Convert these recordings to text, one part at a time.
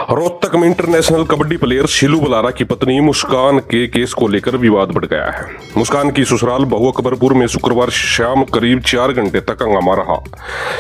रोहतक में international kabaddi player शीलू Balara की पत्नी मुस्कान के केस को लेकर विवाद बढ़ गया है। मुस्कान की ससुराल बहु अकबरपुर में शुक्रवार शाम करीब 4 घंटे तक हंगामा रहा।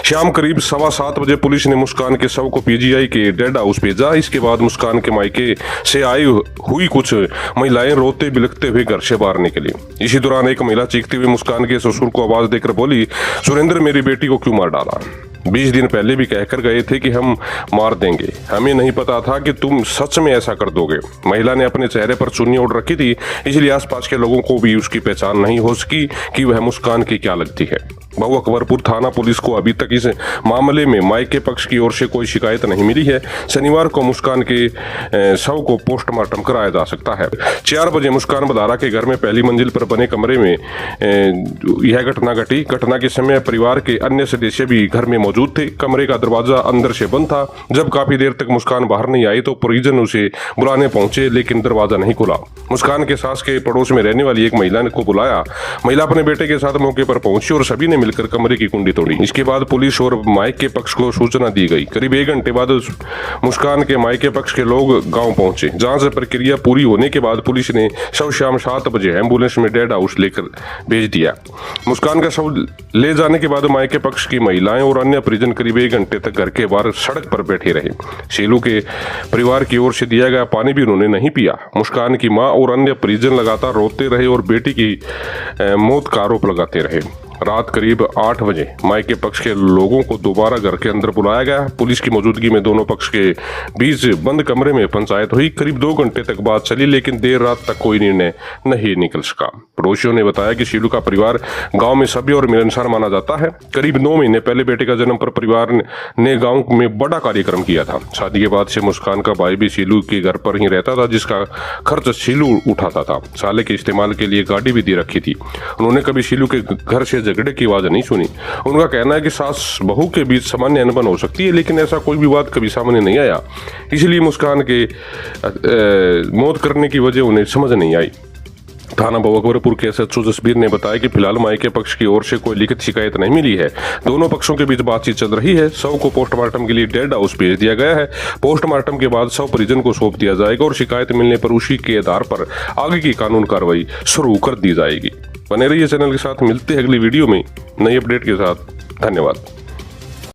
शाम करीब 7:15 बजे पुलिस ने मुस्कान के शव को पीजीआई के डेड हाउस भेजा। इसके बाद मुस्कान के मायके से आई हुई कुछ महिलाएं रोते बिलखते हुए घर से बाहर निकली। इसी दौरान एक महिला चीखती हुई मुस्कान के ससुर को आवाज देकर बोली, सुरेंद्र मेरी बेटी को क्यों मार डाला? 20 दिन पहले भी कहकर गए थे कि हम मार देंगे, हमें नहीं पता था कि तुम सच में ऐसा कर दोगे। महिला ने अपने चेहरे पर चुन्नी ओढ़ रखी थी, इसलिए आसपास के लोगों को भी उसकी पहचान नहीं हो सकी कि वह मुस्कान की क्या लगती है। बहु अकबरपुर थाना पुलिस को अभी तक इस मामले में मायके पक्ष की ओर से कोई शिकायत नहीं मिली है। शनिवार को मुस्कान के शव को पोस्टमार्टम कराया जा सकता है। 4 बजे मुस्कान बलारा के घर में पहली मंजिल पर बने कमरे में यह घटना घटी। घटना के समय परिवार के अन्य सदस्य भी घर में मौजूद थे। कमरे का दरवाजा अंदर से बंद था। जब काफी देर तक मुस्कान बाहर नहीं आई तो परिजन उसे बुलाने पहुंचे, लेकिन दरवाजा नहीं खुला। मुस्कान के सास के पड़ोस में रहने वाली एक महिला को बुलाया। महिला अपने बेटे के साथ मौके पर पहुंची और सभी ने मिलकर कमरे की कुंडी तोड़ी। इसके बाद पुलिस और मायके पक्ष को सूचना दी गई। करीब 1 घंटे बाद मुस्कान के मायके पक्ष के लोग गांव पहुंचे। जांच प्रक्रिया पूरी होने के बाद पुलिस ने शव शाम 7 बजे एम्बुलेंस में डेड हाउस लेकर भेज दिया। मुस्कान का शव ले जाने के बाद मायके पक्ष की महिलाएं और अन्य परिजन करीब 1 घंटे तक घर के बाहर सड़क पर बैठे रहे। शीलू के परिवार की ओर से दिया गया पानी भी उन्होंने नहीं पिया। मुस्कान की मां और अन्य परिजन लगातार रोते रहे और बेटी की मौत का आरोप लगाते रहे। रात करीब 8 बजे मायके पक्ष के लोगों को दोबारा घर के अंदर बुलाया गया। पुलिस की मौजूदगी में दोनों पक्ष के बीच बंद कमरे में पंचायत हुई। करीब 2 घंटे तक बात चली, लेकिन देर रात तक कोई निर्णय नहीं निकल सका। पड़ोसियों ने बताया कि शीलू का परिवार गांव में सभ्य और मिलनसार माना जाता है। करीब 9 महीने पहले बेटे का जन्म पर परिवार ने गाँव में बड़ा कार्यक्रम किया था। शादी के बाद से मुस्कान का भाई भी शीलू के घर पर ही रहता था, जिसका खर्च शीलू उठाता था। साले के इस्तेमाल के लिए गाड़ी भी दे रखी थी। उन्होंने कभी शीलू के घर से झगड़े की आवाज नहीं सुनी। उनका कहना है कि सास बहू के बीच सामान्य अनबन हो सकती है, लेकिन ऐसा कोई विवाद कभी सामने नहीं आया। इसलिए मुस्कान के मौत करने की वजह उन्हें समझ नहीं आई। थाना बहु अकबरपुर के एसएचओ जसबीर ने बताया कि फिलहाल मायके पक्ष की ओर से कोई लिखित शिकायत नहीं मिली है। दोनों पक्षों के बीच बातचीत चल रही है। शव को पोस्टमार्टम के लिए डेड हाउस भेज दिया गया है। पोस्टमार्टम के बाद शव परिजन को सौंप दिया जाएगा और शिकायत मिलने पर उसी के आधार पर आगे की कानून कार्रवाई शुरू कर दी जाएगी। बने रहिए चैनल के साथ, मिलते हैं अगली वीडियो में नई अपडेट के साथ। धन्यवाद।